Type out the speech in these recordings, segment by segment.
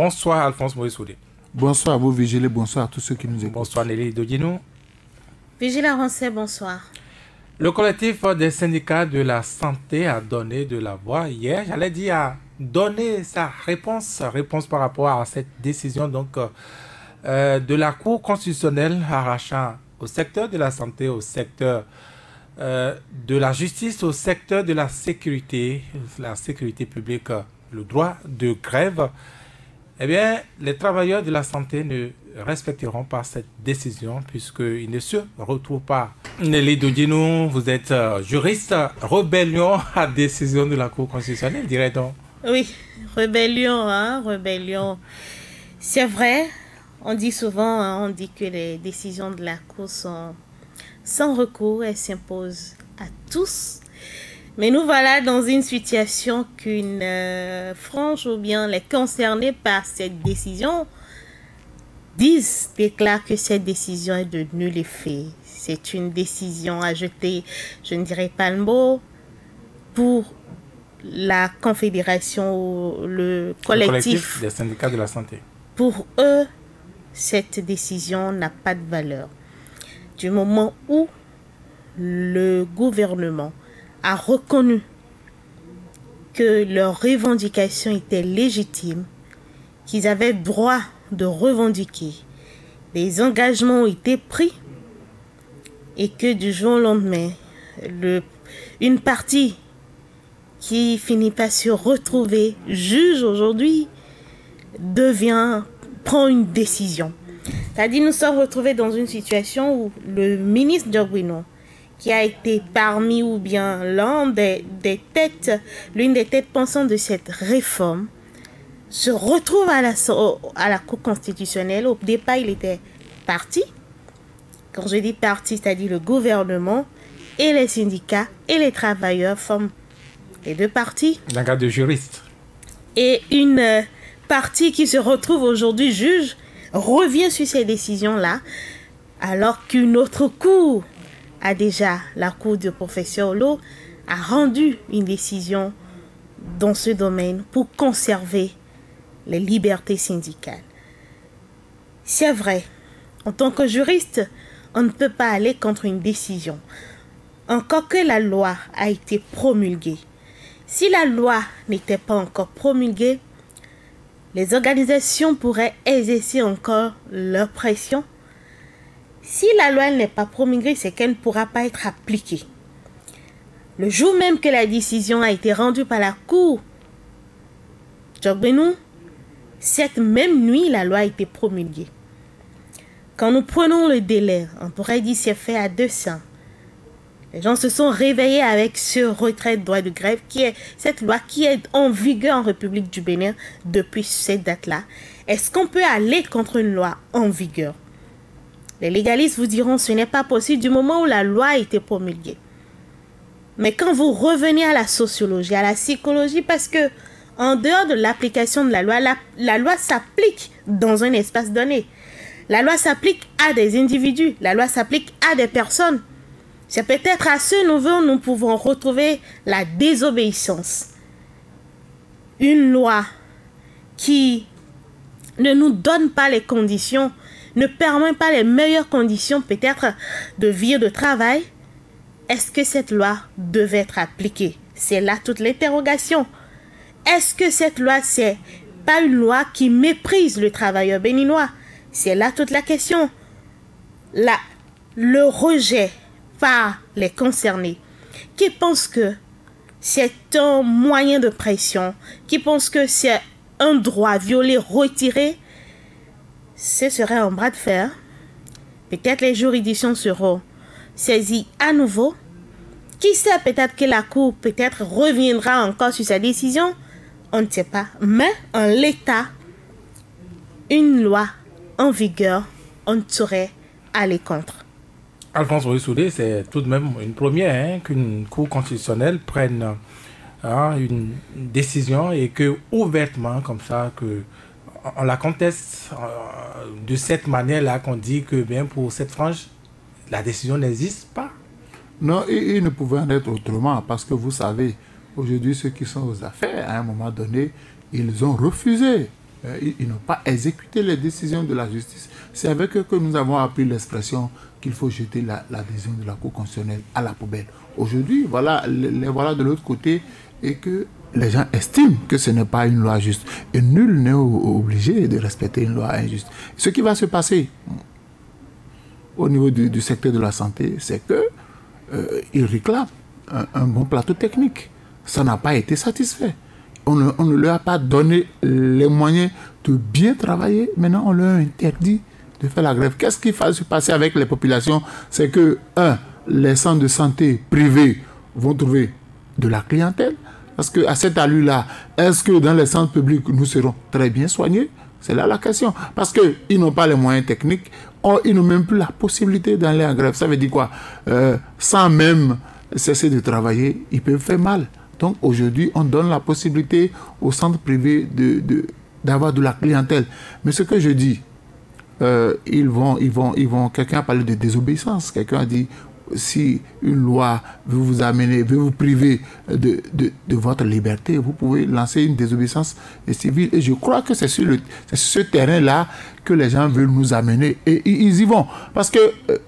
Bonsoir Alphonse Moïse Soudé. Bonsoir à vous, Vigilé. Bonsoir à tous ceux qui nous écoutent. Bonsoir Nelly Dodinou. Vigile Arancet, bonsoir. Le collectif des syndicats de la santé a donné de la voix hier, j'allais dire, a donné sa réponse par rapport à cette décision de la Cour constitutionnelle arrachant au secteur de la santé, au secteur de la justice, au secteur de la sécurité publique, le droit de grève. Eh bien, les travailleurs de la santé ne respecteront pas cette décision puisqu'ils ne se retrouvent pas. Nelly Dodinou, vous êtes juriste. Rébellion à décision de la Cour constitutionnelle, dirait-on? Oui, rébellion. C'est vrai, on dit souvent, on dit que les décisions de la Cour sont sans recours, elles s'imposent à tous. Mais nous voilà dans une situation qu'une frange ou bien les concernés par cette décision déclarent que cette décision est de nul effet. C'est une décision à jeter, je ne dirais pas le mot, pour la confédération ou le collectif des syndicats de la santé. Pour eux, cette décision n'a pas de valeur. Du moment où le gouvernement a reconnu que leurs revendications étaient légitimes, qu'ils avaient droit de revendiquer, des engagements ont été pris et que du jour au lendemain, une partie qui finit par se retrouver juge aujourd'hui prend une décision. C'est-à-dire nous sommes retrouvés dans une situation où le ministre Diogwino, qui a été parmi ou bien l'une des têtes pensantes de cette réforme, se retrouve à la Cour constitutionnelle. Au départ, il était parti. Quand je dis parti, c'est-à-dire le gouvernement et les syndicats et les travailleurs forment les deux parties. Un cas de juriste. Et une partie qui se retrouve aujourd'hui juge revient sur ces décisions-là, alors qu'une autre cour la cour du professeur Olo a rendu une décision dans ce domaine pour conserver les libertés syndicales. C'est vrai, en tant que juriste, on ne peut pas aller contre une décision. Encore que la loi a été promulguée. Si la loi n'était pas encore promulguée, les organisations pourraient exercer encore leur pression. Si la loi n'est pas promulguée, c'est qu'elle ne pourra pas être appliquée. Le jour même que la décision a été rendue par la Cour, Diogbenou, cette même nuit, la loi a été promulguée. Quand nous prenons le délai, on pourrait dire c'est fait à 200. Les gens se sont réveillés avec ce retrait de droit de grève, cette loi qui est en vigueur en République du Bénin depuis cette date-là. Est-ce qu'on peut aller contre une loi en vigueur? Les légalistes vous diront que ce n'est pas possible du moment où la loi a été promulguée. Mais quand vous revenez à la sociologie, à la psychologie, parce que en dehors de l'application de la loi s'applique dans un espace donné. La loi s'applique à des individus, la loi s'applique à des personnes. C'est peut-être à ce niveau nous pouvons retrouver la désobéissance. Une loi qui ne nous donne pas les conditions, ne permet pas les meilleures conditions peut-être de vie et de travail. Est-ce que cette loi devait être appliquée? C'est là toute l'interrogation. Est-ce que cette loi, c'est pas une loi qui méprise le travailleur béninois? C'est là toute la question. Le rejet par les concernés qui pensent que c'est un moyen de pression, qui pensent que c'est un droit violé, retiré, ce serait un bras de fer. Peut-être les juridictions seront saisies à nouveau. Qui sait, peut-être que la Cour reviendra encore sur sa décision. On ne sait pas. Mais en l'état, une loi en vigueur, on ne saurait aller contre. Alphonse Moïse Soudé, c'est tout de même une première qu'une Cour constitutionnelle prenne une décision et que ouvertement, comme ça, on la conteste de cette manière-là, qu'on dit que bien pour cette frange, la décision n'existe pas. Non, il ne pouvait en être autrement, parce que vous savez, aujourd'hui, ceux qui sont aux affaires, à un moment donné, ils ont refusé ils n'ont pas exécuté les décisions de la justice. C'est avec eux que nous avons appris l'expression qu'il faut jeter la décision de la Cour constitutionnelle à la poubelle. Aujourd'hui, voilà, les voilà de l'autre côté et que les gens estiment que ce n'est pas une loi juste. Et nul n'est obligé de respecter une loi injuste. Ce qui va se passer au niveau du secteur de la santé, c'est qu'ils réclament un bon plateau technique. Ça n'a pas été satisfait. On ne leur a pas donné les moyens de bien travailler. Maintenant, on leur a interdit de faire la grève. Qu'est-ce qui va se passer avec les populations? C'est que, les centres de santé privés vont trouver de la clientèle. Parce qu'à cette allure-là, est-ce que dans les centres publics, nous serons très bien soignés? C'est là la question. Parce qu'ils n'ont pas les moyens techniques. Ils n'ont même plus la possibilité d'aller en grève. Ça veut dire quoi? Sans même cesser de travailler, ils peuvent faire mal. Donc aujourd'hui, on donne la possibilité aux centres privés d'avoir de la clientèle. Mais ce que je dis, quelqu'un a parlé de désobéissance. Quelqu'un a dit, si une loi veut vous amener, veut vous priver de votre liberté, vous pouvez lancer une désobéissance civile. Et je crois que c'est sur ce terrain-là que les gens veulent nous amener. Et ils y vont. Parce que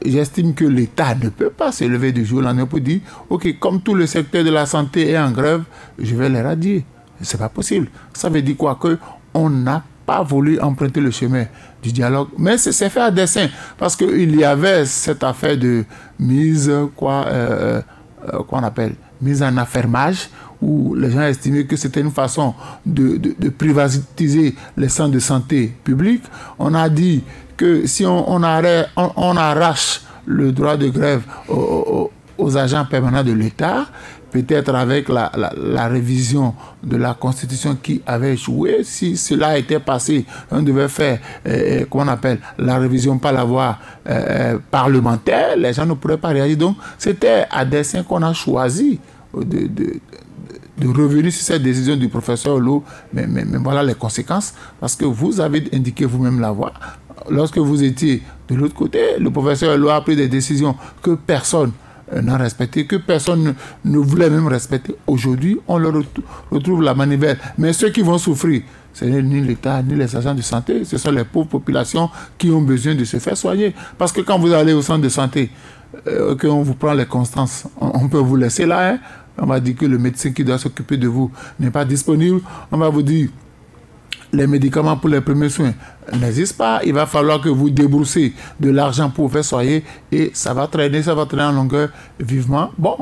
j'estime que l'État ne peut pas se lever du jour au lendemain pour dire, OK, comme tout le secteur de la santé est en grève, je vais les radier. C'est pas possible. Ça veut dire quoi? On n'a pas voulu emprunter le chemin du dialogue, mais c'est fait à dessein, parce qu'il y avait cette affaire de mise en affermage, où les gens estimaient que c'était une façon de privatiser les centres de santé publics. On a dit que si on arrache le droit de grève aux agents permanents de l'État, peut-être avec la révision de la Constitution qui avait échoué, si cela était passé, on devait faire, la révision par la voie parlementaire, les gens ne pourraient pas réagir. Donc, c'était à dessein qu'on a choisi de revenir sur cette décision du professeur Lo, mais voilà les conséquences, parce que vous avez indiqué vous-même la voie. Lorsque vous étiez de l'autre côté, le professeur Lo a pris des décisions que personne n'a respecté, que personne ne voulait même respecter. Aujourd'hui, on leur retrouve la manivelle. Mais ceux qui vont souffrir, ce n'est ni l'État, ni les agents de santé, ce sont les pauvres populations qui ont besoin de se faire soigner. Parce que quand vous allez au centre de santé, qu'on vous prend les constances, on peut vous laisser là, hein. On va dire que le médecin qui doit s'occuper de vous n'est pas disponible. On va vous dire les médicaments pour les premiers soins n'existent pas. Il va falloir que vous débroussez de l'argent pour faire soigner et ça va traîner en longueur vivement. Bon,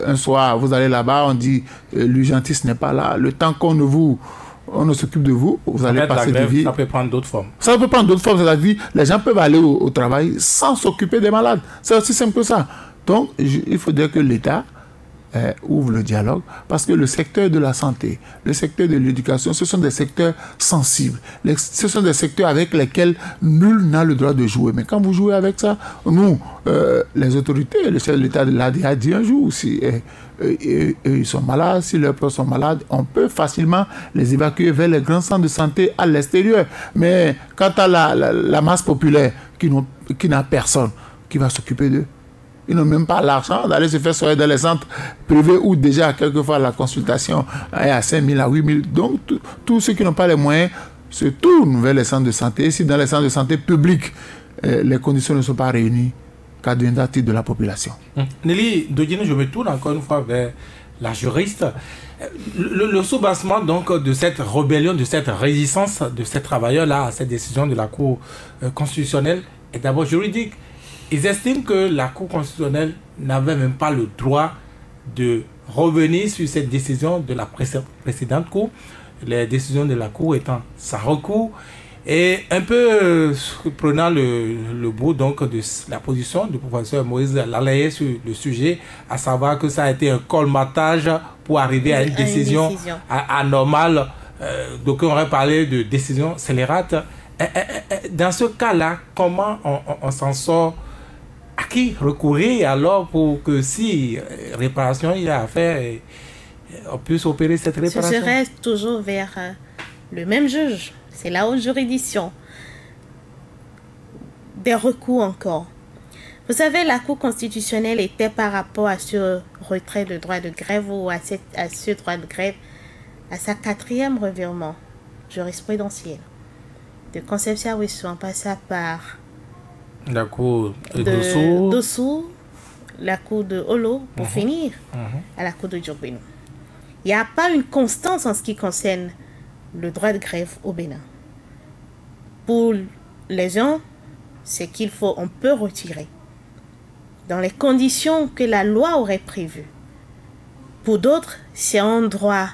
un soir, vous allez là-bas, on dit l'urgentiste n'est pas là. Le temps qu'on ne s'occupe de vous, vous allez passer de vie. Ça peut prendre d'autres formes. Ça peut prendre d'autres formes, c'est-à-dire les gens peuvent aller au travail sans s'occuper des malades. C'est aussi simple que ça. Donc, il faudrait que l'État ouvre le dialogue, parce que le secteur de la santé, le secteur de l'éducation, ce sont des secteurs sensibles. Ce sont des secteurs avec lesquels nul n'a le droit de jouer. Mais quand vous jouez avec ça, nous, les autorités, le chef de l'État l'a dit un jour, si ils sont malades, si leurs proches sont malades, on peut facilement les évacuer vers les grands centres de santé à l'extérieur. Mais quant à la masse populaire qui n'a personne qui va s'occuper d'eux, ils n'ont même pas l'argent d'aller se faire soigner dans les centres privés où déjà, quelquefois, la consultation est à 5 000, à 8 000. Donc, tous ceux qui n'ont pas les moyens se tournent vers les centres de santé. Et si dans les centres de santé publics, les conditions ne sont pas réunies, qu'adviendra-t-il de la population? Nelly Dodjine, je me tourne encore une fois vers la juriste. Le soubassement donc de cette rébellion, de cette résistance de ces travailleurs-là à cette décision de la Cour constitutionnelle est d'abord juridique. Ils estiment que la Cour constitutionnelle n'avait même pas le droit de revenir sur cette décision de la précédente Cour, les décisions de la Cour étant sans recours, et un peu prenant le bout donc de la position du professeur Moïse Lalaye sur le sujet, à savoir que ça a été un colmatage pour arriver à une décision anormale. Donc on aurait parlé de décision scélérate. Dans ce cas-là, comment on s'en sort? À qui recourir alors pour que si réparation il y a à faire, on puisse opérer cette réparation? Ce serait toujours vers le même juge. C'est la haute juridiction. Des recours encore. Vous savez, la Cour constitutionnelle était par rapport à ce retrait de droit de grève ou à ce droit de grève à sa 4e revirement jurisprudentiel. de Concepción Ouesso, en passant par la cour de Dossou, la cour de Olo, pour finir à la cour de Diogbeno. Il n'y a pas une constance en ce qui concerne le droit de grève au Bénin. Pour les gens, c'est on peut retirer dans les conditions que la loi aurait prévues. Pour d'autres, c'est un droit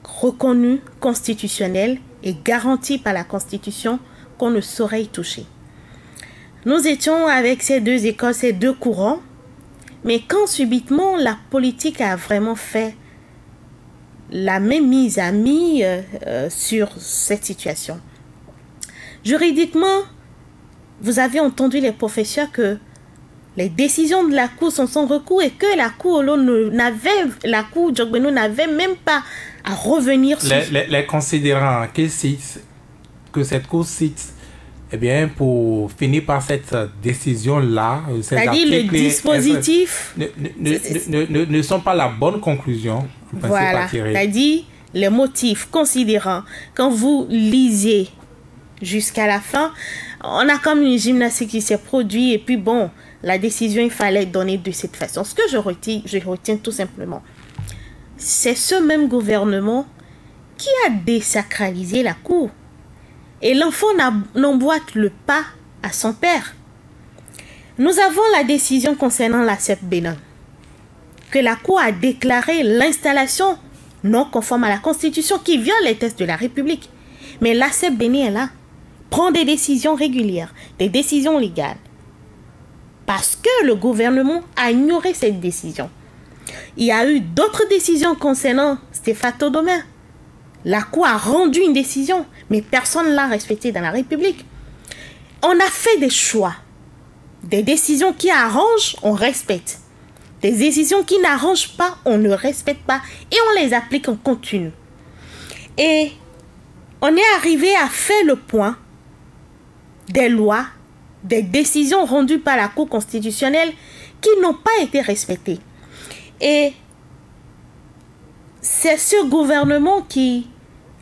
reconnu, constitutionnel et garanti par la Constitution qu'on ne saurait y toucher. Nous étions avec ces deux écoles, ces deux courants, mais quand subitement la politique a vraiment fait la même mise à mi sur cette situation. Juridiquement, vous avez entendu les professeurs que les décisions de la Cour sont sans recours et que la Cour Diogbeno n'avait même pas à revenir sur... Les considérants que cette Cour cite, eh bien, pour finir par cette décision-là, c'est-à-dire le dispositif... ne sont pas la bonne conclusion. Voilà, c'est-à-dire les motifs considérants. Quand vous lisez jusqu'à la fin, on a comme une gymnastique qui s'est produite et puis bon, la décision, il fallait donner de cette façon. Ce que je retiens tout simplement, c'est ce même gouvernement qui a désacralisé la Cour. Et l'enfant n'emboîte le pas à son père. Nous avons la décision concernant la CEP Bénin, que la Cour a déclaré l'installation non conforme à la Constitution qui viole les textes de la République. Mais la CEP Bénin est là, prend des décisions régulières, des décisions légales. Parce que le gouvernement a ignoré cette décision. Il y a eu d'autres décisions concernant Stéphane Todomé. La Cour a rendu une décision, mais personne ne l'a respectée dans la République. On a fait des choix. Des décisions qui arrangent, on respecte. Des décisions qui n'arrangent pas, on ne respecte pas. Et on les applique en continu. Et on est arrivé à faire le point des lois, des décisions rendues par la Cour constitutionnelle qui n'ont pas été respectées. Et c'est ce gouvernement qui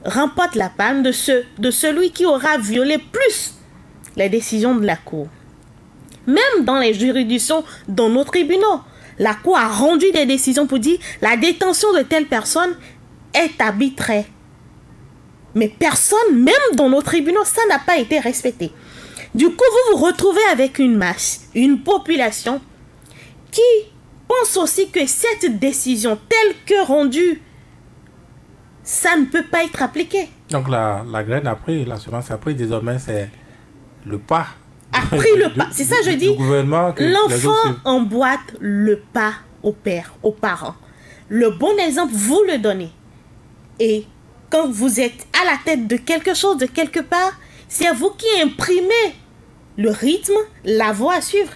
remporte la palme de celui qui aura violé plus les décisions de la Cour. Même dans les juridictions, dans nos tribunaux, la Cour a rendu des décisions pour dire la détention de telle personne est arbitraire. Mais personne, même dans nos tribunaux, ça n'a pas été respecté. Du coup, vous vous retrouvez avec une masse, une population qui pense aussi que cette décision telle que rendue, ça ne peut pas être appliqué. Donc la graine a pris, la semence a pris, désormais c'est le pas. A pris le pas, c'est ça je dis. L'enfant emboîte le pas au père, aux parents. Le bon exemple, vous le donnez. Et quand vous êtes à la tête de quelque chose, de quelque part, c'est vous qui imprimez le rythme, la voie à suivre.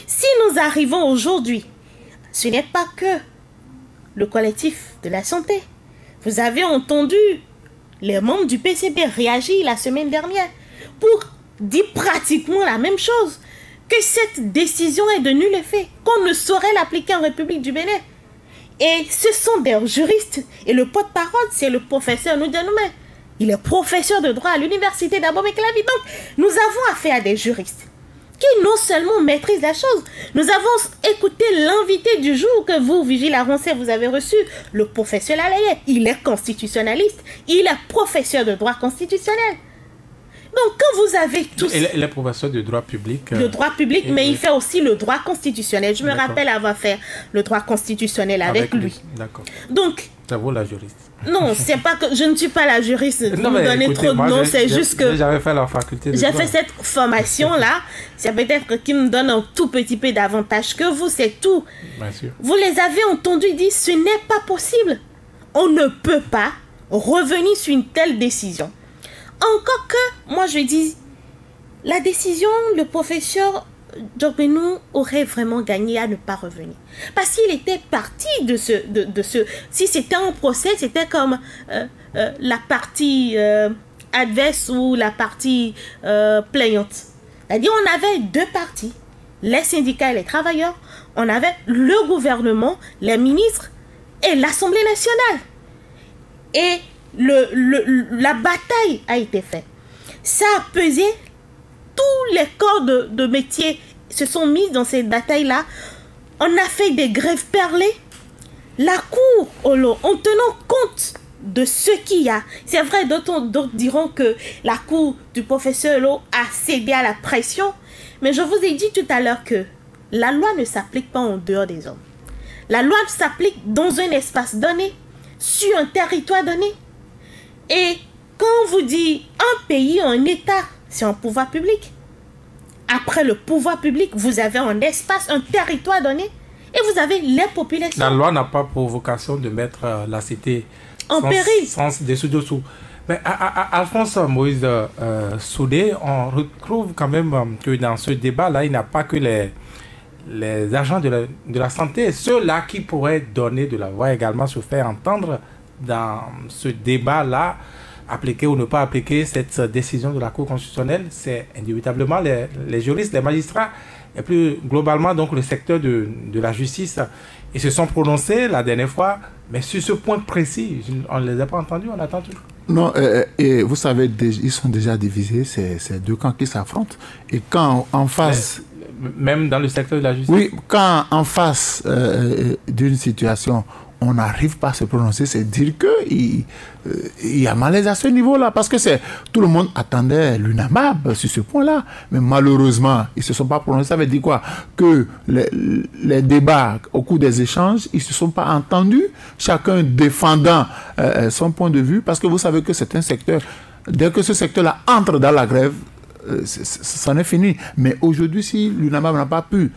Si nous arrivons aujourd'hui, ce n'est pas que le collectif de la santé. Vous avez entendu les membres du PCB réagir la semaine dernière pour dire pratiquement la même chose, que cette décision est de nul effet, qu'on ne saurait l'appliquer en République du Bénin. Et ce sont des juristes, et le porte-parole, c'est le professeur Noudjanoumé. Il est professeur de droit à l'université d'Abomey-Clavy. Donc, nous avons affaire à des juristes qui non seulement maîtrisent la chose. Nous avons écouté l'invité du jour que vous, Vigile Arancet, vous avez reçu, le professeur Lalaye. Il est constitutionnaliste, il est professeur de droit constitutionnel. Donc, quand vous avez tous... Il est professeur de droit public. De droit public, mais il fait aussi le droit constitutionnel. Je me rappelle avoir fait le droit constitutionnel avec lui. D'accord. Donc... Ça vaut la juriste. Non, c'est pas que je ne suis pas la juriste. Vous me donnez trop de noms, c'est juste que... J'avais fait la faculté de j'ai fait cette formation-là. C'est peut-être qui me donne un tout petit peu d'avantage que vous, c'est tout. Bien sûr. Vous les avez entendus dire, ce n'est pas possible. On ne peut pas revenir sur une telle décision. Encore que, moi je dis, la décision, le professeur Diogbeno aurait vraiment gagné à ne pas revenir. Parce qu'il était parti de ce... Si c'était un procès, c'était comme la partie adverse ou la partie plaignante. C'est-à-dire, on avait deux parties. Les syndicats et les travailleurs. On avait le gouvernement, les ministres et l'Assemblée nationale. Et la bataille a été faite. Ça a pesé. Tous les corps de métier se sont mis dans cette bataille-là. On a fait des grèves perlées. La Cour, en tenant compte de ce qu'il y a. C'est vrai, d'autres diront que la Cour du professeur Hulot a cédé à la pression. Mais je vous ai dit tout à l'heure que la loi ne s'applique pas en dehors des hommes. La loi s'applique dans un espace donné, sur un territoire donné. Et quand on vous dit un pays, un État, c'est un pouvoir public. Après le pouvoir public, vous avez un espace, un territoire donné, et vous avez les populations. La loi n'a pas pour vocation de mettre la cité en péril. Sans dessous-dessous. Mais Alphonse Moïse Soudé, on retrouve quand même que dans ce débat-là, il n'y a pas que les agents de la santé, ceux-là qui pourraient donner de la voix également, se faire entendre dans ce débat-là, appliquer ou ne pas appliquer cette décision de la Cour constitutionnelle. C'est indubitablement les juristes, les magistrats, et plus globalement donc le secteur de la justice. Ils se sont prononcés la dernière fois, mais sur ce point précis, on ne les a pas entendus, on attend tout. Non, et vous savez, ils sont déjà divisés, c'est deux camps qui s'affrontent. Et quand en face... Même dans le secteur de la justice? Oui, quand en face d'une situation, on n'arrive pas à se prononcer, c'est dire qu'il y a malaise à ce niveau-là. Parce que tout le monde attendait l'UNAMAB sur ce point-là. Mais malheureusement, ils ne se sont pas prononcés. Ça veut dire quoi? Que les débats, au cours des échanges, ils ne se sont pas entendus, chacun défendant son point de vue. Parce que vous savez que c'est un secteur, dès que ce secteur-là entre dans la grève, c'en est fini. Mais aujourd'hui, si l'UNAMAB n'a pas pu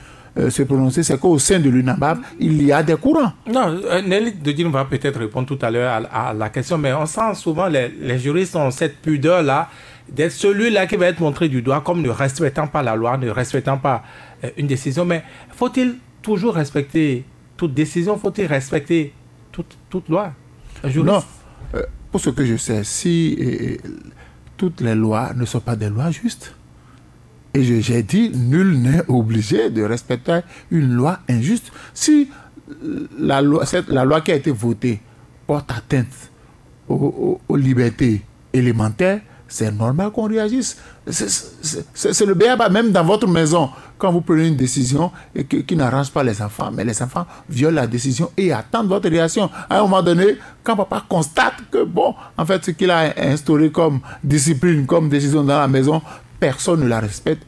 se prononcer, c'est qu'au sein de l'UNAMAB, il y a des courants. Non, Nelly Dedine va peut-être répondre tout à l'heure à la question, mais on sent souvent les juristes ont cette pudeur-là d'être celui-là qui va être montré du doigt comme ne respectant pas la loi, ne respectant pas une décision. Mais faut-il toujours respecter toute décision? Faut-il respecter toute loi? Non, pour ce que je sais, si toutes les lois ne sont pas des lois justes, et j'ai dit, nul n'est obligé de respecter une loi injuste. Si la loi qui a été votée porte atteinte aux libertés élémentaires, c'est normal qu'on réagisse. C'est le béaba, même dans votre maison, quand vous prenez une décision qui n'arrange pas les enfants, mais les enfants violent la décision et attendent votre réaction. À un moment donné, quand papa constate que, bon, en fait, ce qu'il a instauré comme discipline, comme décision dans la maison, personne ne la respecte,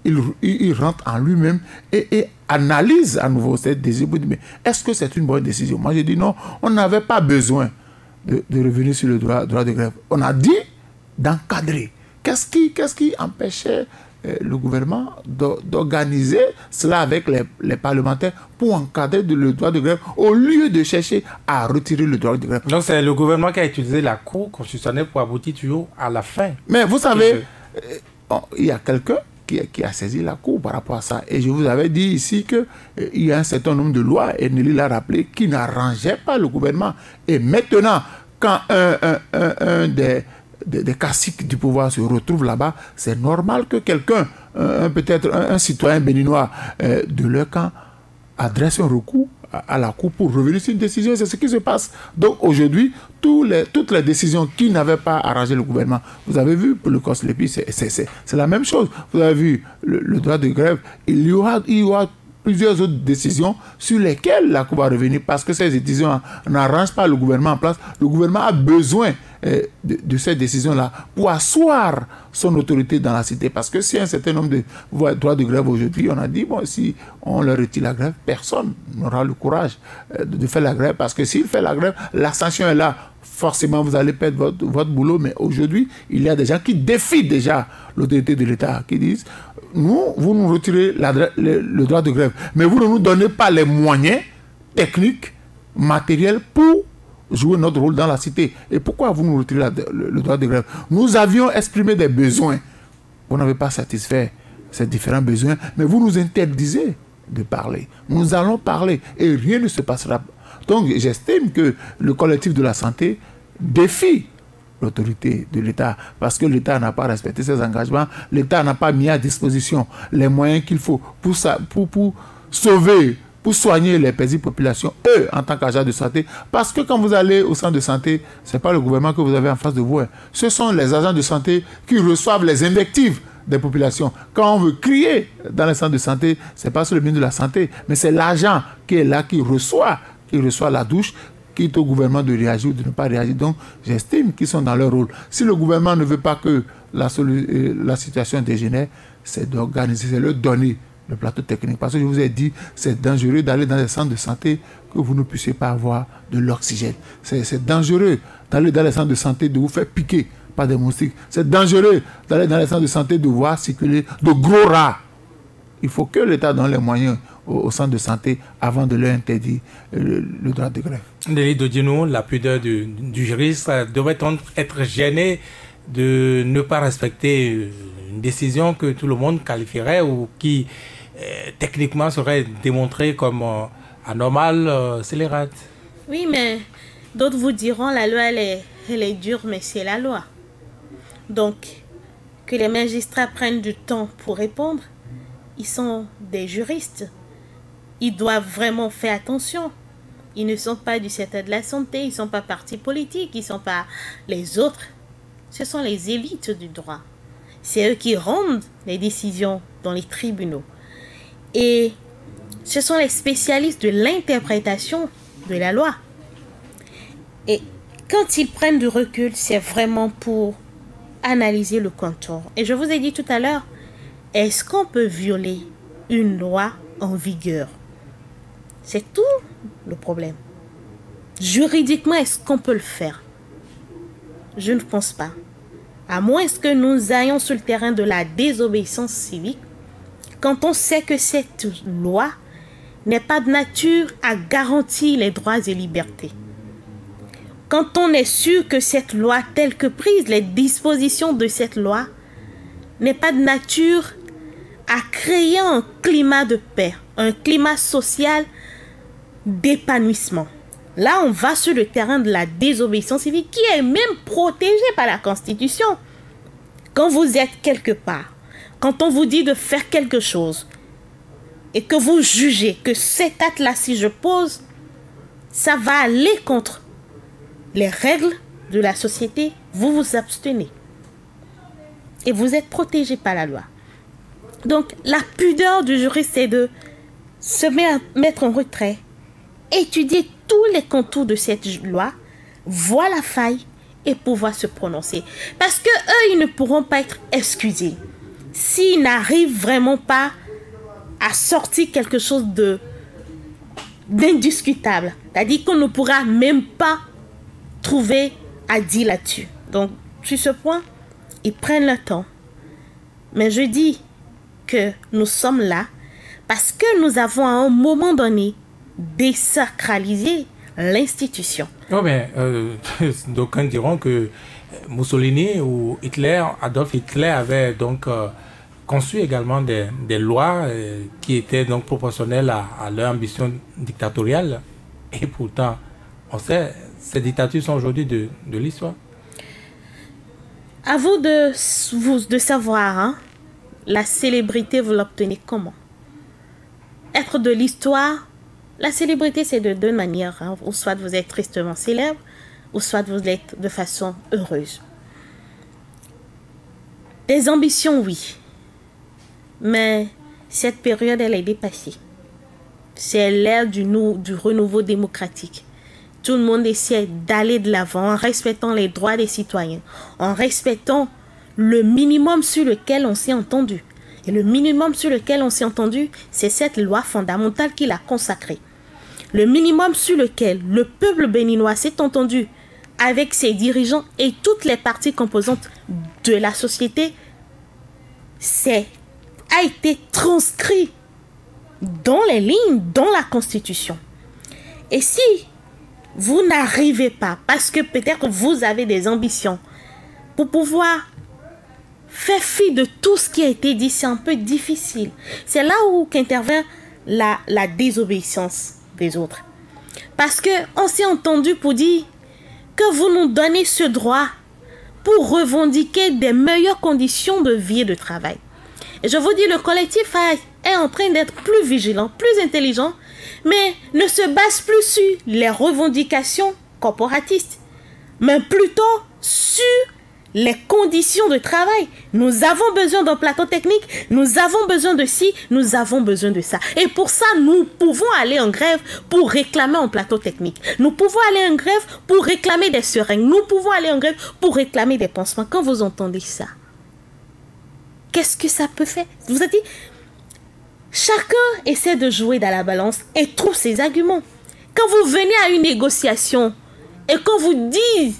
il rentre en lui-même et analyse à nouveau cette décision. Mais est-ce que c'est une bonne décision? Moi, je dis non, on n'avait pas besoin de revenir sur le droit de grève. On a dit d'encadrer. Qu'est-ce qui empêchait le gouvernement d'organiser cela avec les parlementaires pour encadrer le droit de grève au lieu de chercher à retirer le droit de grève? Donc c'est le gouvernement qui a utilisé la Cour constitutionnelle pour aboutir toujours à la fin. Mais vous savez, il y a quelqu'un qui a saisi la Cour par rapport à ça. Et je vous avais dit ici qu'il y a un certain nombre de lois, et Nelly l'a rappelé, qui n'arrangeaient pas le gouvernement. Et maintenant, quand un des caciques du pouvoir se retrouve là-bas, c'est normal que quelqu'un, peut-être un citoyen béninois de leur camp, adresse un recours à la Cour pour revenir sur une décision. C'est ce qui se passe. Donc aujourd'hui, toutes les décisions qui n'avaient pas arrangé le gouvernement, vous avez vu pour le COSLEPI, c'est la même chose. Vous avez vu le droit de grève, il y aura plusieurs autres décisions sur lesquelles la Cour va revenir parce que ces décisions n'arrangent pas le gouvernement en place. Le gouvernement a besoin de ces décisions-là pour asseoir son autorité dans la cité. Parce que si un certain nombre de droits de grève aujourd'hui, on a dit, bon, si on leur retire la grève, personne n'aura le courage de faire la grève. Parce que s'il fait la grève, la sanction est là. Forcément, vous allez perdre votre boulot. Mais aujourd'hui, il y a des gens qui défient déjà l'autorité de l'État, qui disent, vous nous retirez le droit de grève, mais vous ne nous donnez pas les moyens techniques, matériels pour jouer notre rôle dans la cité. Et pourquoi vous nous retirez le droit de grève? Nous avions exprimé des besoins. Vous n'avez pas satisfait ces différents besoins, mais vous nous interdisez de parler. Nous allons parler et rien ne se passera. Donc, j'estime que le collectif de la santé défie l'autorité de l'État parce que l'État n'a pas respecté ses engagements, l'État n'a pas mis à disposition les moyens qu'il faut pour sauver pour soigner les petites populations, eux, en tant qu'agents de santé. Parce que quand vous allez au centre de santé, ce n'est pas le gouvernement que vous avez en face de vous. Ce sont les agents de santé qui reçoivent les invectives des populations. Quand on veut crier dans les centres de santé, ce n'est pas sur le ministre de la Santé, mais c'est l'agent qui est là, qui reçoit la douche, qui est au gouvernement de réagir ou de ne pas réagir. Donc, j'estime qu'ils sont dans leur rôle. Si le gouvernement ne veut pas que la situation dégénère, c'est d'organiser, c'est leur donner le plateau technique. Parce que je vous ai dit, c'est dangereux d'aller dans les centres de santé que vous ne puissiez pas avoir de l'oxygène. C'est dangereux d'aller dans les centres de santé, de vous faire piquer par des moustiques. C'est dangereux d'aller dans les centres de santé, de voir circuler de gros rats. Il faut que l'État donne les moyens au centre de santé avant de leur interdire le droit de grève. Nelly Dodiano, la pudeur du juriste, devrait-on être gêné de ne pas respecter une décision que tout le monde qualifierait ou qui techniquement serait démontrée comme anormale, scélérate? Oui, mais d'autres vous diront la loi elle est dure, mais c'est la loi. Donc, que les magistrats prennent du temps pour répondre, ils sont des juristes. Ils doivent vraiment faire attention. Ils ne sont pas du secteur de la santé, ils ne sont pas partis politiques, ils ne sont pas les autres. Ce sont les élites du droit. C'est eux qui rendent les décisions dans les tribunaux. Et ce sont les spécialistes de l'interprétation de la loi. Et quand ils prennent du recul, c'est vraiment pour analyser le contour. Et je vous ai dit tout à l'heure, est-ce qu'on peut violer une loi en vigueur? C'est tout le problème. Juridiquement, est-ce qu'on peut le faire? Je ne pense pas. À moins que nous ayons sur le terrain de la désobéissance civique, quand on sait que cette loi n'est pas de nature à garantir les droits et libertés. Quand on est sûr que cette loi telle que prise, les dispositions de cette loi, n'est pas de nature à créer un climat de paix, un climat social d'épanouissement. Là, on va sur le terrain de la désobéissance civique qui est même protégée par la Constitution. Quand vous êtes quelque part, quand on vous dit de faire quelque chose et que vous jugez que cet acte-là, si je pose, ça va aller contre les règles de la société, vous vous abstenez. Et vous êtes protégé par la loi. Donc, la pudeur du juriste, c'est de se mettre en retrait, étudier tous les contours de cette loi, voir la faille et pouvoir se prononcer. Parce que eux, ils ne pourront pas être excusés s'ils n'arrivent vraiment pas à sortir quelque chose d'indiscutable. C'est-à-dire qu'on ne pourra même pas trouver à dire là-dessus. Donc, sur ce point, ils prennent le temps. Mais je dis que nous sommes là parce que nous avons à un moment donné désacralisé l'institution. Oh, mais d'aucuns diront que Mussolini ou Hitler, Adolf Hitler avait donc conçu également des lois qui étaient donc proportionnelles à leur ambition dictatoriale. Et pourtant, on sait, ces dictatures sont aujourd'hui de l'histoire. À vous de savoir, hein, la célébrité, vous l'obtenez comment? Être de l'histoire, la célébrité, c'est de deux manières. Hein. Ou soit vous êtes tristement célèbre, ou soit vous l'êtes de façon heureuse. Des ambitions, oui. Mais cette période, elle est dépassée. C'est l'ère du renouveau démocratique. Tout le monde essaie d'aller de l'avant en respectant les droits des citoyens, en respectant le minimum sur lequel on s'est entendu. Et le minimum sur lequel on s'est entendu, c'est cette loi fondamentale qu'il a consacrée. Le minimum sur lequel le peuple béninois s'est entendu avec ses dirigeants et toutes les parties composantes de la société, a été transcrit dans les lignes, dans la Constitution. Et si vous n'arrivez pas, parce que peut-être que vous avez des ambitions, pour pouvoir faire fi de tout ce qui a été dit, c'est un peu difficile. C'est là où qu'intervient la désobéissance des autres. Parce qu'on s'est entendu pour dire que vous nous donnez ce droit pour revendiquer des meilleures conditions de vie et de travail. Et je vous dis, le collectif est en train d'être plus vigilant, plus intelligent, mais ne se base plus sur les revendications corporatistes, mais plutôt sur les conditions de travail. Nous avons besoin d'un plateau technique, nous avons besoin de ci, nous avons besoin de ça. Et pour ça, nous pouvons aller en grève pour réclamer un plateau technique. Nous pouvons aller en grève pour réclamer des seringues. Nous pouvons aller en grève pour réclamer des pansements. Quand vous entendez ça, qu'est-ce que ça peut faire? Je vous ai dit, chacun essaie de jouer dans la balance et trouve ses arguments. Quand vous venez à une négociation et qu'on vous dit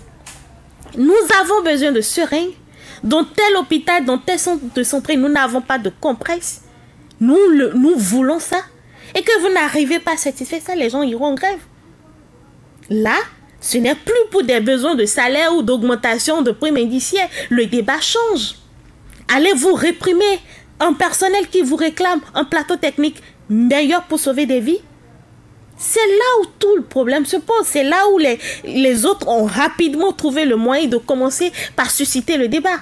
nous avons besoin de seringues, dans tel hôpital, dans tel centre de santé, nous n'avons pas de compresse, nous voulons ça, et que vous n'arrivez pas à satisfaire ça, les gens iront en grève. Là, ce n'est plus pour des besoins de salaire ou d'augmentation de primes indiciaires. Le débat change. Allez-vous réprimer un personnel qui vous réclame un plateau technique meilleur pour sauver des vies? C'est là où tout le problème se pose. C'est là où les autres ont rapidement trouvé le moyen de commencer par susciter le débat.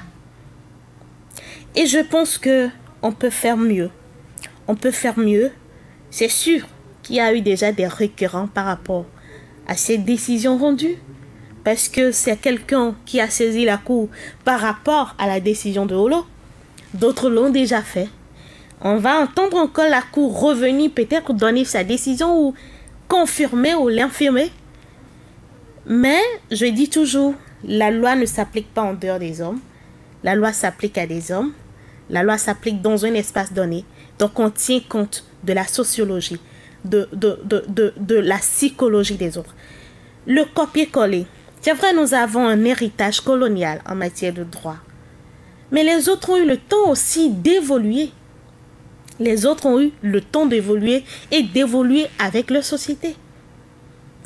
Et je pense qu'on peut faire mieux. On peut faire mieux. C'est sûr qu'il y a eu déjà des récurrents par rapport à ces décisions rendues. Parce que c'est quelqu'un qui a saisi la cour par rapport à la décision de Holo. D'autres l'ont déjà fait. On va entendre encore la cour revenir, peut-être donner sa décision ou confirmer ou l'infirmer. Mais je dis toujours, la loi ne s'applique pas en dehors des hommes. La loi s'applique à des hommes. La loi s'applique dans un espace donné. Donc on tient compte de la sociologie, de la psychologie des autres. Le copier-coller. C'est vrai, nous avons un héritage colonial en matière de droit. Mais les autres ont eu le temps aussi d'évoluer. Les autres ont eu le temps d'évoluer et d'évoluer avec leur société.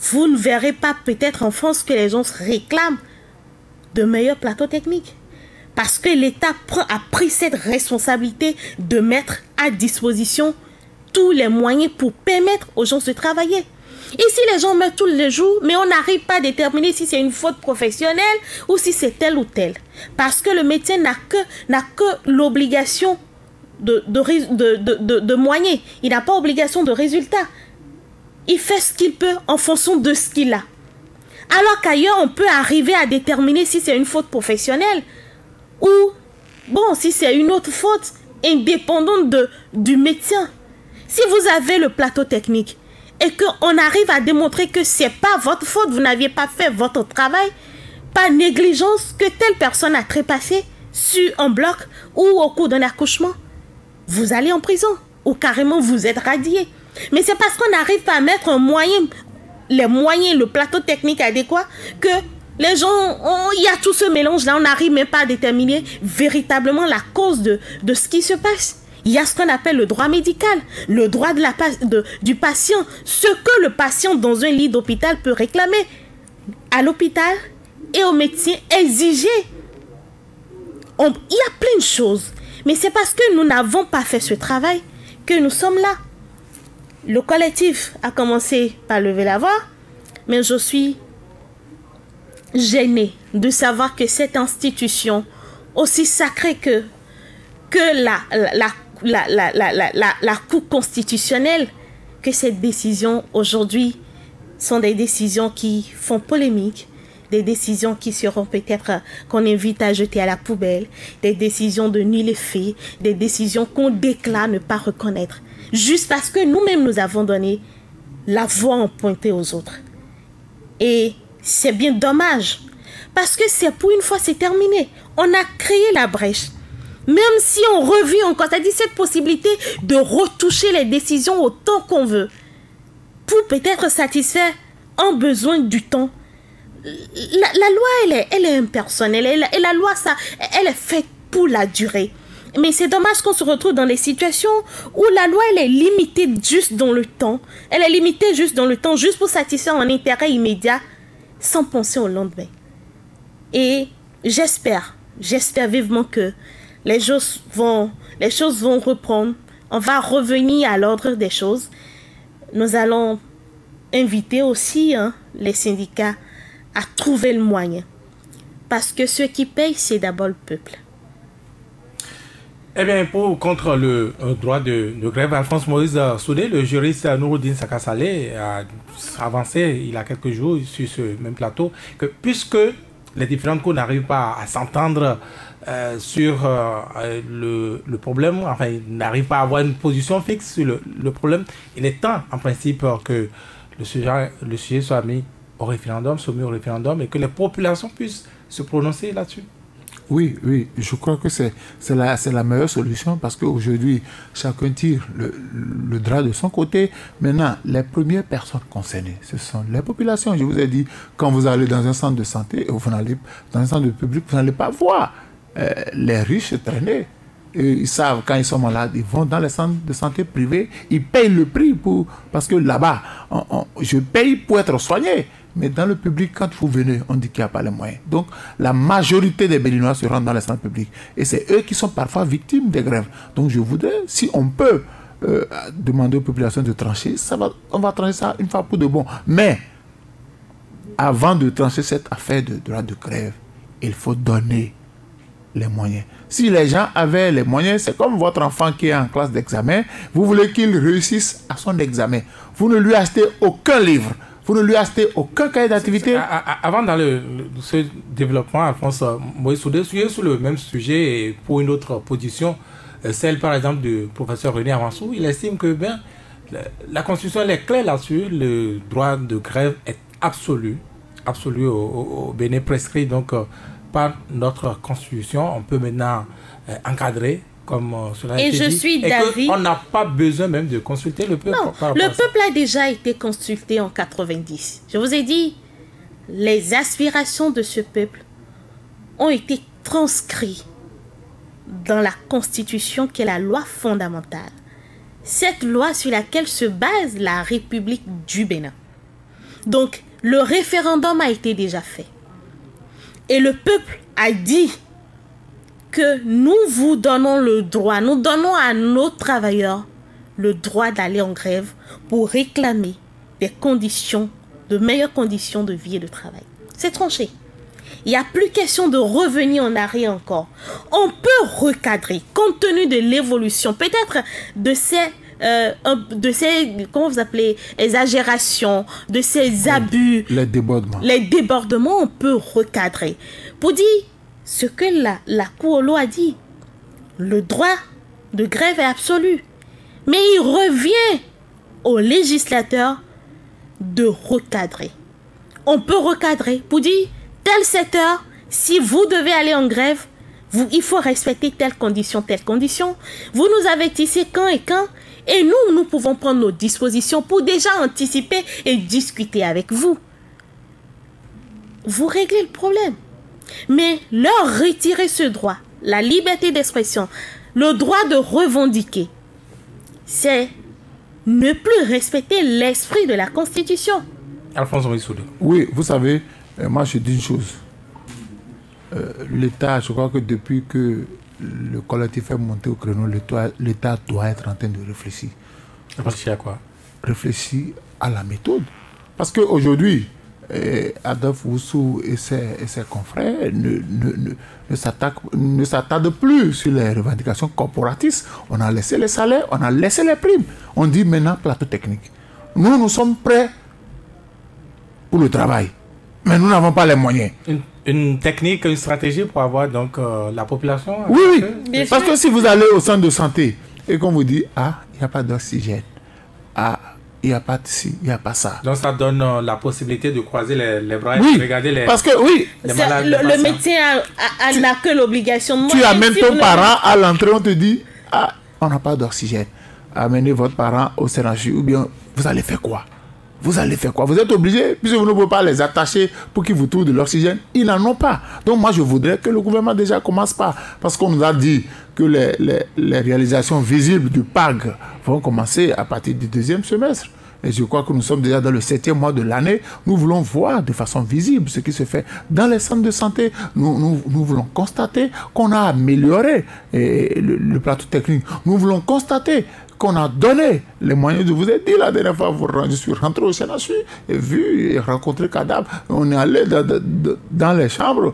Vous ne verrez pas peut-être en France que les gens se réclament de meilleurs plateaux techniques. Parce que l'État a pris cette responsabilité de mettre à disposition tous les moyens pour permettre aux gens de travailler. Ici, les gens meurent tous les jours, mais on n'arrive pas à déterminer si c'est une faute professionnelle ou si c'est tel ou tel. Parce que le médecin n'a que l'obligation de moyens. Il n'a pas obligation de résultat. Il fait ce qu'il peut en fonction de ce qu'il a. Alors qu'ailleurs, on peut arriver à déterminer si c'est une faute professionnelle ou, bon, si c'est une autre faute indépendante du médecin. Si vous avez le plateau technique et qu'on arrive à démontrer que ce n'est pas votre faute, vous n'aviez pas fait votre travail, pas négligence, que telle personne a trépassé sur un bloc ou au cours d'un accouchement, vous allez en prison ou carrément vous êtes radié. Mais c'est parce qu'on n'arrive pas à mettre les moyens, le plateau technique adéquat que les gens, il y a tout ce mélange-là, on n'arrive même pas à déterminer véritablement la cause de ce qui se passe. Il y a ce qu'on appelle le droit médical, le droit du patient, ce que le patient dans un lit d'hôpital peut réclamer à l'hôpital et au médecin exiger. Il y a plein de choses, mais c'est parce que nous n'avons pas fait ce travail que nous sommes là. Le collectif a commencé par lever la voix, mais je suis gênée de savoir que cette institution, aussi sacrée que la Cour constitutionnelle, que ces décisions aujourd'hui sont des décisions qui font polémique, des décisions qui seront peut-être qu'on invite à jeter à la poubelle, des décisions de nul effet, des décisions qu'on déclare ne pas reconnaître, juste parce que nous-mêmes nous avons donné la voix en pointé aux autres. Et c'est bien dommage, parce que c'est pour une fois c'est terminé. On a créé la brèche. Même si on revient encore, c'est-à-dire cette possibilité de retoucher les décisions autant qu'on veut, pour peut-être satisfaire un besoin du temps. La loi, elle est impersonnelle, et la loi, elle est faite pour la durée. Mais c'est dommage qu'on se retrouve dans des situations où la loi, elle est limitée juste dans le temps. Elle est limitée juste dans le temps, juste pour satisfaire un intérêt immédiat, sans penser au lendemain. Et j'espère vivement que les choses vont reprendre. On va revenir à l'ordre des choses. Nous allons inviter aussi les syndicats à trouver le moyen. Parce que ceux qui payent, c'est d'abord le peuple. Eh bien, contre le droit de grève, Alphonse Maurice Soudé, le juriste Nouroudine Sakasalé a avancé il y a quelques jours sur ce même plateau que puisque les différentes cours n'arrivent pas à s'entendre sur le problème, enfin, ils n'arrivent pas à avoir une position fixe sur le problème, il est temps, en principe, que le sujet soit mis au référendum, soumis au référendum et que les populations puissent se prononcer là-dessus. Oui, je crois que c'est la meilleure solution parce qu'aujourd'hui, chacun tire le drap de son côté. Maintenant, les premières personnes concernées, ce sont les populations. Je vous ai dit, quand vous allez dans un centre de santé, vous n'allez dans un centre de public, vous n'allez pas voir les riches traîner. Et ils savent, quand ils sont malades, ils vont dans les centres de santé privés, ils payent le prix parce que là-bas, je paye pour être soigné. Mais dans le public, quand vous venez, on dit qu'il n'y a pas les moyens. Donc, la majorité des Béninois se rendent dans les centres publics. Et c'est eux qui sont parfois victimes des grèves. Donc, je voudrais, si on peut demander aux populations de trancher, on va trancher ça une fois pour de bon. Mais, avant de trancher cette affaire de droit de grève, il faut donner les moyens. Si les gens avaient les moyens, c'est comme votre enfant qui est en classe d'examen, vous voulez qu'il réussisse à son examen. Vous ne lui achetez aucun livre. Vous ne lui achetez aucun cahier d'activité. Avant dans ce développement, Alphonse Moïse Soudé, sur le même sujet et pour une autre position, celle par exemple du professeur René Amansou, il estime que la Constitution elle est claire là-dessus, le droit de grève est absolu au Bénin, prescrit donc par notre Constitution. On peut maintenant encadrer comme cela a été dit. Et je suis d'avis. On n'a pas besoin même de consulter le peuple. Non, le peuple a déjà été consulté en 90. Je vous ai dit, les aspirations de ce peuple ont été transcrites dans la Constitution qui est la loi fondamentale. Cette loi sur laquelle se base la République du Bénin. Donc, le référendum a été déjà fait. Et le peuple a dit que nous vous donnons le droit, nous donnons à nos travailleurs le droit d'aller en grève pour réclamer des conditions, de meilleures conditions de vie et de travail. C'est tranché. Il n'y a plus question de revenir en arrière encore. On peut recadrer, compte tenu de l'évolution, peut-être de ces comment vous appelez, exagérations, de ces abus. Les débordements. Les débordements, on peut recadrer. Pour dire ce que la Cour a dit, le droit de grève est absolu. Mais il revient au législateur de recadrer. On peut recadrer pour dire, tel secteur, si vous devez aller en grève, il faut respecter telle condition. Vous nous avertissez quand et quand, et nous pouvons prendre nos dispositions pour déjà anticiper et discuter avec vous. Vous réglez le problème. Mais leur retirer ce droit, la liberté d'expression, le droit de revendiquer, c'est ne plus respecter l'esprit de la Constitution. Alphonse Moïse Soudé. Oui, vous savez, moi je dis une chose. L'État, je crois que depuis que le collectif est monté au créneau, l'État doit être en train de réfléchir. Réfléchir à quoi? Réfléchir à la méthode. Parce qu'aujourd'hui, Adolphe Oussou et ses confrères ne s'attardent plus sur les revendications corporatistes. On a laissé les salaires, on a laissé les primes. On dit maintenant plateau technique. Nous sommes prêts pour le travail. Mais nous n'avons pas les moyens. Une technique, une stratégie pour avoir donc la population. Oui. Parce que si vous allez au centre de santé et qu'on vous dit, il n'y a pas d'oxygène, il n'y a pas de ci, il n'y a pas ça. Donc ça donne la possibilité de croiser les bras et de regarder les, parce que, les malades. Le médecin n'a que l'obligation. Tu amènes ton parent à l'entrée, on te dit, on n'a pas d'oxygène. Amenez votre parent au CRHU ou bien vous allez faire quoi? Vous allez faire quoi? Vous êtes obligé, puisque vous ne pouvez pas les attacher pour qu'ils vous trouvent de l'oxygène. Ils n'en ont pas. Donc moi, je voudrais que le gouvernement déjà commence par... Parce qu'on nous a dit que les réalisations visibles du PAG vont commencer à partir du 2e semestre. Et je crois que nous sommes déjà dans le 7e mois de l'année. Nous voulons voir de façon visible ce qui se fait dans les centres de santé. Nous voulons constater qu'on a amélioré le plateau technique. Nous voulons constater qu'on a donné les moyens. Je vous ai dit la dernière fois, je suis rentré au CNHU et vu et rencontré cadavre. On est allé dans les chambres.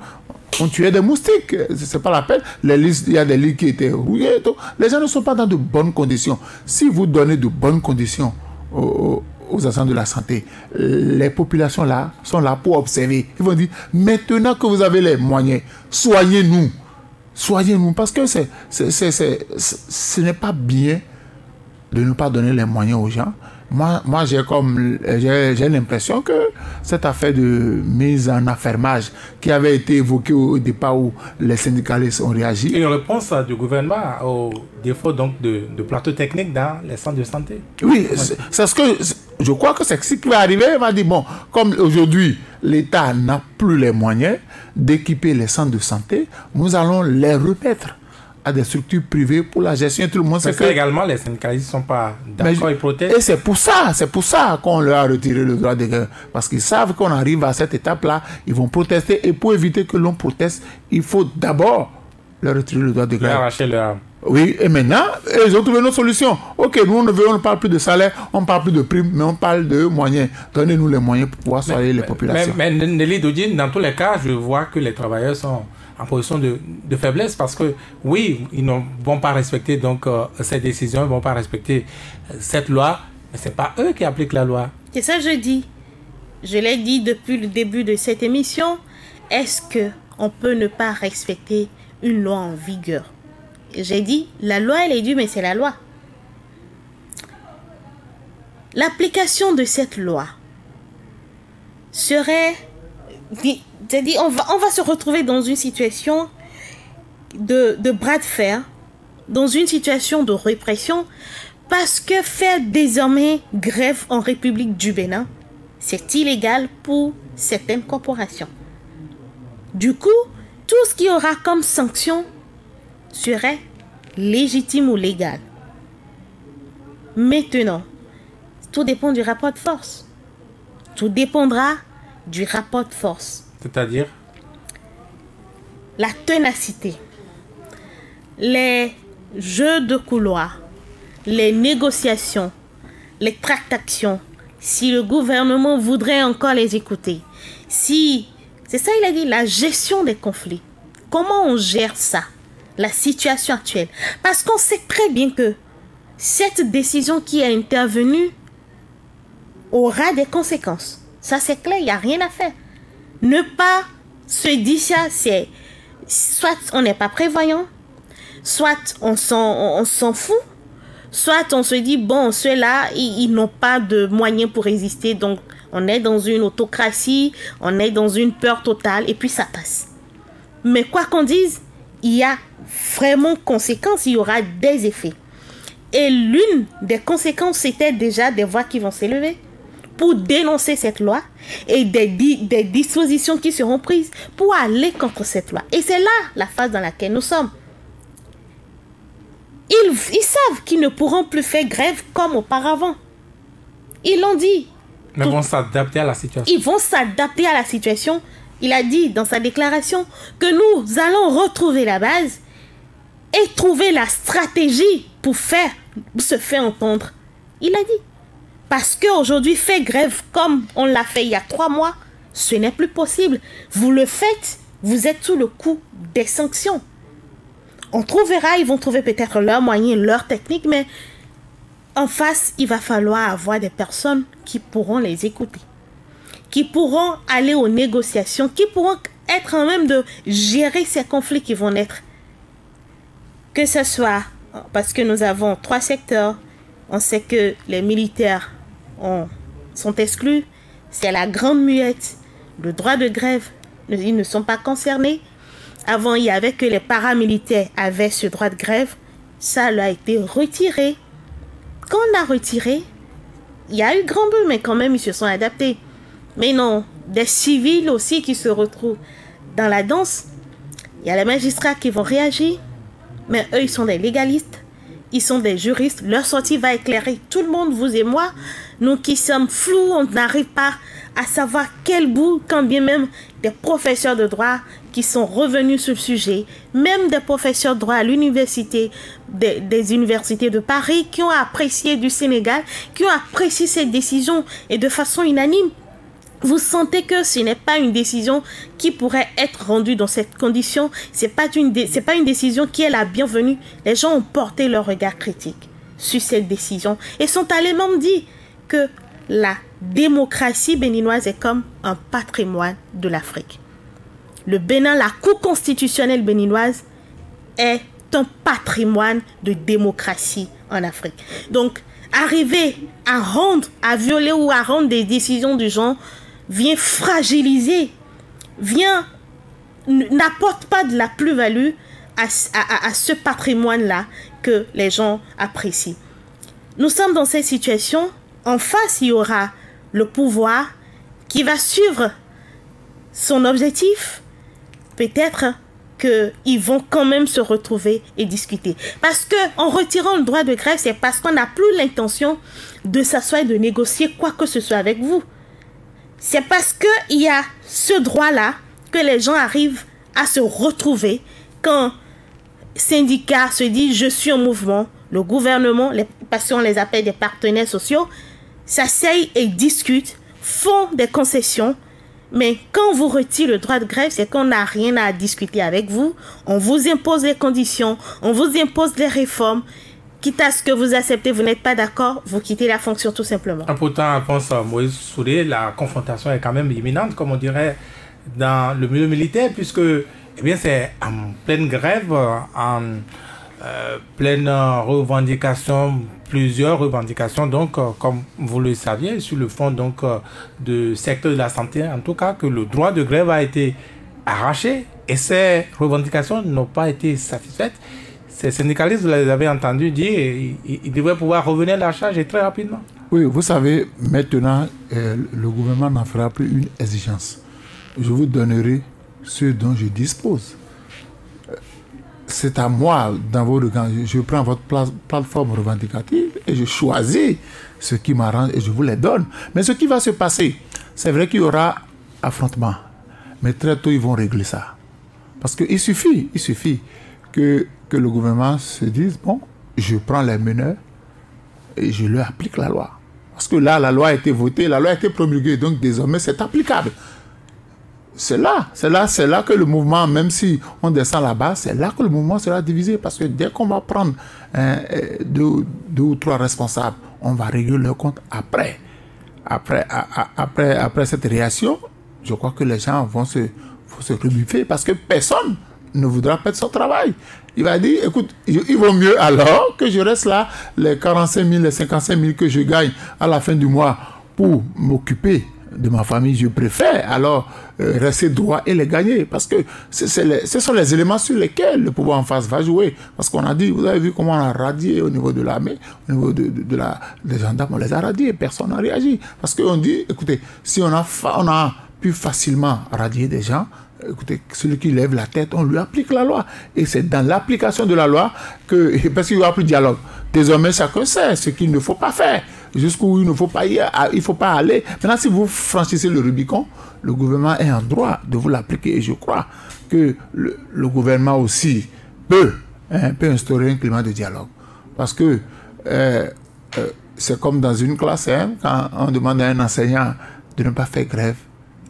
on tuait des moustiques. C'est pas la peine. Les lits, il y a des lits qui étaient rouillés. Les gens ne sont pas dans de bonnes conditions. Si vous donnez de bonnes conditions aux agents de la santé, les populations là sont là pour observer. Ils vont dire, maintenant que vous avez les moyens, soignez-nous. Soignez-nous. Parce que ce n'est pas bien de ne pas donner les moyens aux gens. Moi j'ai l'impression que cette affaire de mise en affermage qui avait été évoquée au départ où les syndicalistes ont réagi. Et une réponse du gouvernement au défaut donc de plateau technique dans les centres de santé. Oui, c'est ce que je crois que c'est ce qui va arriver. Il va dire, bon, comme aujourd'hui l'État n'a plus les moyens d'équiper les centres de santé, nous allons les remettre à des structures privées pour la gestion. Tout le monde sait que également les syndicalistes ne sont pas d'accord, ils protestent. Et c'est pour ça qu'on leur a retiré le droit de grève. Parce qu'ils savent qu'on arrive à cette étape-là, ils vont protester. Et pour éviter que l'on proteste, il faut d'abord leur retirer le droit de grève. Arracher leur arme. Oui, et maintenant, ils ont trouvé une autre solution. Ok, nous on ne parle plus de salaire, on ne parle plus de primes, mais on parle de moyens. Donnez-nous les moyens pour pouvoir soigner les populations. Mais Nelly Dodine, dans tous les cas, je vois que les travailleurs sont en position de faiblesse parce que oui, ils ne vont pas respecter donc cette décision, ils ne vont pas respecter cette loi, mais ce n'est pas eux qui appliquent la loi. C'est ça que je dis. Je l'ai dit depuis le début de cette émission. Est-ce qu'on peut ne pas respecter une loi en vigueur? J'ai dit, la loi elle est due, mais c'est la loi. L'application de cette loi serait... C'est-à-dire, on va se retrouver dans une situation de bras de fer, dans une situation de répression, parce que faire désormais grève en République du Bénin, c'est illégal pour certaines corporations. Du coup, tout ce qu'il y aura comme sanction serait légitime ou légal. Maintenant, tout dépend du rapport de force. Tout dépendra du rapport de force. C'est-à-dire? La ténacité, les jeux de couloir, les négociations, les tractations, si le gouvernement voudrait encore les écouter, si, c'est ça il a dit, la gestion des conflits, comment on gère ça, la situation actuelle, parce qu'on sait très bien que cette décision qui est intervenue aura des conséquences. Ça c'est clair, il n'y a rien à faire. Ne pas se dire ça, c'est soit on n'est pas prévoyant, soit on s'en fout, soit on se dit, bon, ceux-là, ils n'ont pas de moyens pour résister, donc on est dans une autocratie, on est dans une peur totale, et puis ça passe. Mais quoi qu'on dise, il y a vraiment conséquences, il y aura des effets. Et l'une des conséquences, c'était déjà des voix qui vont s'élever pour dénoncer cette loi et des dispositions qui seront prises pour aller contre cette loi. Et c'est là la phase dans laquelle nous sommes. Ils savent qu'ils ne pourront plus faire grève comme auparavant. Ils l'ont dit. Mais ils vont s'adapter à la situation. Ils vont s'adapter à la situation. Il a dit dans sa déclaration que nous allons retrouver la base et trouver la stratégie pour se faire entendre. Il a dit. Parce qu'aujourd'hui, faire grève comme on l'a fait il y a 3 mois, ce n'est plus possible. Vous le faites, vous êtes sous le coup des sanctions. On trouvera, ils vont trouver peut-être leurs moyens, leurs techniques, mais en face, il va falloir avoir des personnes qui pourront les écouter, qui pourront aller aux négociations, qui pourront être en même de gérer ces conflits qui vont naître. Que ce soit, parce que nous avons 3 secteurs, on sait que les militaires sont exclus, c'est la grande muette, le droit de grève, ils ne sont pas concernés. Avant, il y avait que les paramilitaires avaient ce droit de grève, ça leur a été retiré. Quand on a retiré, il y a eu grand bruit, mais quand même, ils se sont adaptés. Mais non, des civils aussi qui se retrouvent dans la danse, il y a les magistrats qui vont réagir, mais eux, ils sont des légalistes. Ils sont des juristes, leur sortie va éclairer tout le monde, vous et moi. Nous qui sommes flous, on n'arrive pas à savoir quel bout, quand bien même des professeurs de droit qui sont revenus sur le sujet, même des professeurs de droit à l'université, des universités de Paris, qui ont apprécié du Sénégal, qui ont apprécié cette décision et de façon unanime. vous sentez que ce n'est pas une décision qui pourrait être rendue dans cette condition, c'est pas une décision qui est la bienvenue, les gens ont porté leur regard critique sur cette décision et sont allés même dire que la démocratie béninoise est comme un patrimoine de l'Afrique. Le Bénin, la Cour constitutionnelle béninoise est un patrimoine de démocratie en Afrique. Donc, arriver à violer ou à rendre des décisions du genre vient fragiliser, n'apporte pas de la plus-value à ce patrimoine-là que les gens apprécient. Nous sommes dans cette situation. En face, il y aura le pouvoir qui va suivre son objectif. Peut-être qu'ils vont quand même se retrouver et discuter. Parce qu'en retirant le droit de grève, c'est parce qu'on n'a plus l'intention de s'asseoir et de négocier quoi que ce soit avec vous. C'est parce qu'il y a ce droit-là que les gens arrivent à se retrouver quand syndicats se disent « je suis en mouvement », le gouvernement, parce qu'on les appelle des partenaires sociaux, s'asseyent et discutent, font des concessions. Mais quand on vous retire le droit de grève, c'est qu'on n'a rien à discuter avec vous. On vous impose les conditions, on vous impose les réformes. Quitte à ce que vous acceptez, vous n'êtes pas d'accord, vous quittez la fonction tout simplement. Pourtant, je pense Moïse Soudé, la confrontation est quand même imminente, comme on dirait, dans le milieu militaire, puisque c'est en pleine grève, en pleine revendication, plusieurs revendications, donc comme vous le saviez, sur le fond donc du secteur de la santé, en tout cas, que le droit de grève a été arraché et ces revendications n'ont pas été satisfaites. Ces syndicalistes, vous les avez entendus dire, ils devraient pouvoir revenir à la charge et très rapidement. Oui, vous savez, maintenant, le gouvernement n'en fera plus une exigence. Je vous donnerai ce dont je dispose. C'est à moi, dans vos regards, je prends votre plateforme revendicative et je choisis ce qui m'arrange et je vous les donne. Mais ce qui va se passer, c'est vrai qu'il y aura affrontement. Mais très tôt, ils vont régler ça. Parce qu'il suffit que le gouvernement se dise, bon, je prends les meneurs et je leur applique la loi. Parce que là, la loi a été votée, la loi a été promulguée, donc désormais, c'est applicable. C'est là que le mouvement, même si on descend là-bas, c'est là que le mouvement sera divisé. Parce que dès qu'on va prendre deux ou trois responsables, on va régler leur compte après. Après cette réaction, je crois que les gens vont se rebuffer parce que personne ne voudra perdre son travail. Il va dire, écoute, il vaut mieux alors que je reste là, les 45 000, les 55 000 que je gagne à la fin du mois pour m'occuper de ma famille, je préfère alors rester droit et les gagner. Parce que ce sont les éléments sur lesquels le pouvoir en face va jouer. Parce qu'on a dit, vous avez vu comment on a radié au niveau de l'armée, au niveau des gendarmes, on les a radiés, personne n'a réagi. Parce qu'on dit, écoutez, si on a pu facilement radier des gens, écoutez, celui qui lève la tête, on lui applique la loi. Et c'est dans l'application de la loi que, parce qu'il n'y aura plus de dialogue. Désormais, chacun sait ce qu'il ne faut pas faire. Jusqu'où il ne faut pas aller. Maintenant, si vous franchissez le Rubicon, le gouvernement est en droit de vous l'appliquer. Et je crois que le gouvernement aussi peut instaurer un climat de dialogue. Parce que c'est comme dans une classe, quand on demande à un enseignant de ne pas faire grève,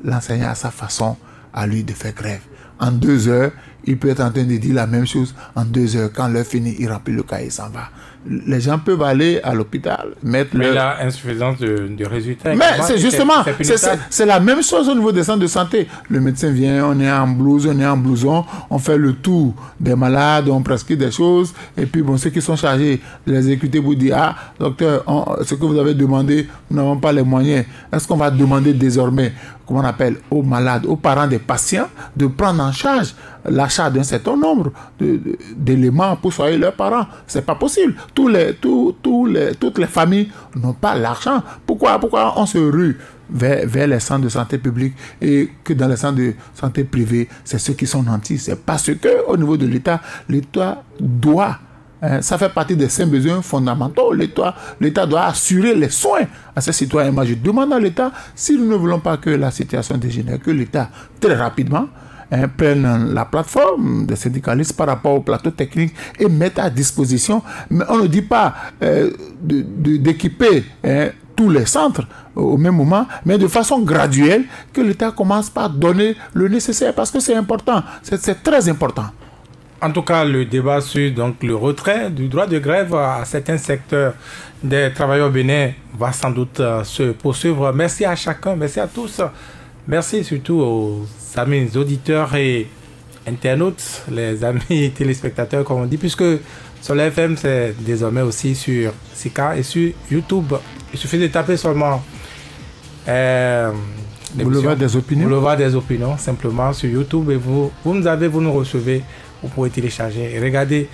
l'enseignant a sa façon à lui de faire grève. En 2 heures, il peut être en train de dire la même chose. En 2 heures, quand l'heure finit, il remplit le cahier et s'en va. Les gens peuvent aller à l'hôpital, mettre mais la insuffisance de résultats. Mais c'est justement, c'est la même chose au niveau des centres de santé. Le médecin vient, on est en blouse, on est en blouson, on fait le tour des malades, on prescrit des choses, et puis bon, ceux qui sont chargés de les exécuter vous disent, ah, docteur, ce que vous avez demandé, nous n'avons pas les moyens. Est-ce qu'on va demander désormais, comment on appelle, aux malades, aux parents des patients, de prendre en charge l'achat d'un certain nombre d'éléments pour soigner leurs parents? C'est pas possible. Toutes les familles n'ont pas l'argent. Pourquoi on se rue vers les centres de santé publics et que dans les centres de santé privés, c'est ceux qui sont nantis? C'est parce que au niveau de l'État doit, ça fait partie des 5 besoins fondamentaux. L'État doit assurer les soins à ses citoyens. Moi, je demande à l'État, si nous ne voulons pas que la situation dégénère, que l'État, très rapidement, prennent la plateforme des syndicalistes par rapport au plateau technique et mettent à disposition. Mais on ne dit pas d'équiper tous les centres au même moment, mais de façon graduelle, que l'État commence par donner le nécessaire, parce que c'est important, c'est très important. En tout cas, le débat sur donc, le retrait du droit de grève à certains secteurs des travailleurs bénins va sans doute se poursuivre. Merci à chacun, merci à tous. Merci surtout aux amis auditeurs et internautes, les amis téléspectateurs, comme on dit, puisque Soleil FM, c'est désormais aussi sur Sika et sur YouTube. Il suffit de taper seulement Boulevard des opinions. Boulevard des opinions, simplement sur YouTube, et vous nous recevez, vous pouvez télécharger et regarder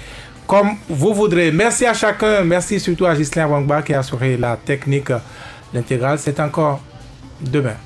comme vous voudrez. Merci à chacun, merci surtout à Ghislain Wangba qui a assuré la technique, l'intégrale. C'est encore demain.